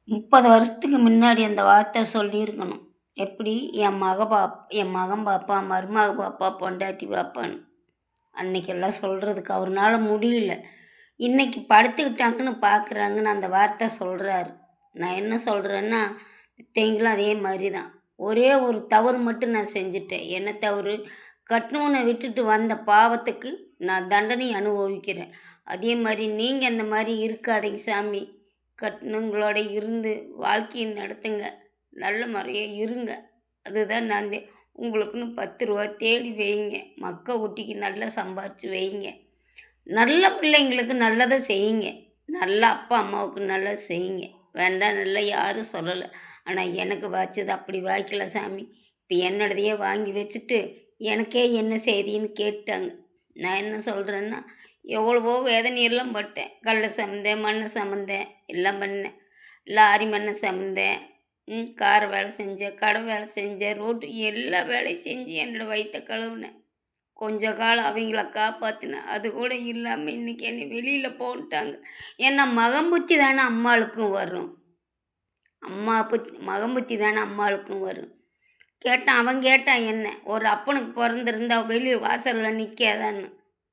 30 வருஷத்துக்கு முன்னாடி அந்த வார்த்தை சொல்லியிருக்கணும். எப்படி? என் மகன் பார்ப்பான், மருமக பார்ப்பா, பொண்டாட்டி பார்ப்பான்னு. அன்னைக்கெல்லாம் சொல்கிறதுக்கு அவருனால முடியல. இன்னைக்கு படுத்துக்கிட்டாங்கன்னு பார்க்குறாங்கன்னு அந்த வார்த்தை சொல்கிறாரு. நான் என்ன சொல்கிறேன்னா, மித்தவங்களும் அதே மாதிரி தான். ஒரே ஒரு தவறு மட்டும் நான் செஞ்சுட்டேன். என்ன தவறு? கட்டினவனை விட்டுட்டு வந்த பாவத்துக்கு நான் தண்டனை அனுபவிக்கிறேன். அதே மாதிரி நீங்கள் அந்த மாதிரி இருக்காதீங்க சாமி. கட்டினவங்களோட இருந்து வாழ்க்கையை நடத்துங்க. நல்ல முறையாக இருங்க. அதுதான் நான் உங்களுக்குன்னு 10 ரூபா தேடி வைங்க. மக்க ஊட்டிக்கு நல்லா சம்பாரித்து வைங்க. நல்ல பிள்ளைங்களுக்கு நல்லதை செய்யுங்க. நல்ல அப்பா அம்மாவுக்கு நல்லது செய்யுங்க. வேண்டாம் நல்லா யாரும் சொல்லலை. ஆனால் எனக்கு வாய்ச்சது அப்படி வாய்க்கல சாமி. இப்போ என்னோடதையே வாங்கி வச்சுட்டு எனக்கே என்ன செய்தின்னு கேட்டாங்க. நான் என்ன சொல்கிறேன்னா, எவ்வளவோ வேதனையெல்லாம் பட்டேன். கல்லை சமந்தேன், மண்ணை சமந்தேன், எல்லாம் பண்ணேன். லாரி மண்ணை சமந்தேன், கார வேலை செஞ்சேன், கடை வேலை செஞ்சேன், ரோட்டு எல்லா வேலையும் செஞ்சு என்னோடய வயிற்ற கழுவுனேன். கொஞ்ச காலம் அவங்கள காப்பாற்றினேன். அது கூட இல்லாமல் இன்றைக்கி என்னை வெளியில் போன்ட்டாங்க. ஏன்னா மகன் புத்தி தானே அம்மாளுக்கும் வரும். மகன் புத்தி தானே அம்மாளுக்கும் வரும். அவன் கேட்டான் என்ன, ஒரு அப்பனுக்கு பிறந்திருந்தா வெளியே வாசலில் நிற்காதான்னு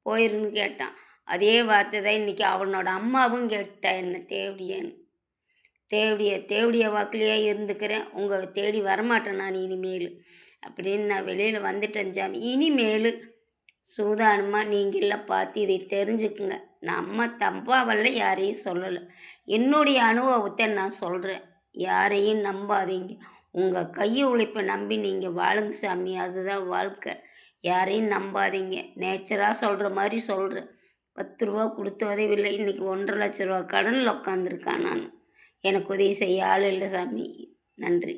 போயிருன்னு கேட்டான். அதே வார்த்தை தான் இன்றைக்கி அவனோட அம்மாவும் கேட்டா என்ன தேவடியேன்னு. தேவடிய வாக்குலையே இருந்துக்கிறேன். உங்களை தேடி வரமாட்டேன் நான் இனிமேல் அப்படின்னு நான் வெளியில் வந்துட்டேன் சாமி. இனிமேல் சூதானமாக நீங்கள்லாம் பார்த்து இதை தெரிஞ்சுக்குங்க. நான் அம்மா தப்பாவல்ல யாரையும் சொல்லலை. என்னுடைய அனுபவத்தை நான் சொல்கிறேன். யாரையும் நம்பாதீங்க. உங்கள் கையை உழைப்பை நம்பி நீங்கள் வாழுங்க சாமி. அதுதான் வாழ்க்கை. யாரையும் நம்பாதீங்க. நேச்சராக சொல்கிற மாதிரி சொல்கிறேன். 10 ரூபா கொடுத்த உதவில்லை. இன்றைக்கி 1,50,000 ரூபா கடனில் உட்காந்துருக்கான் நான். எனக்கு உதவி செய்ய ஆள் இல்லை சாமி. நன்றி.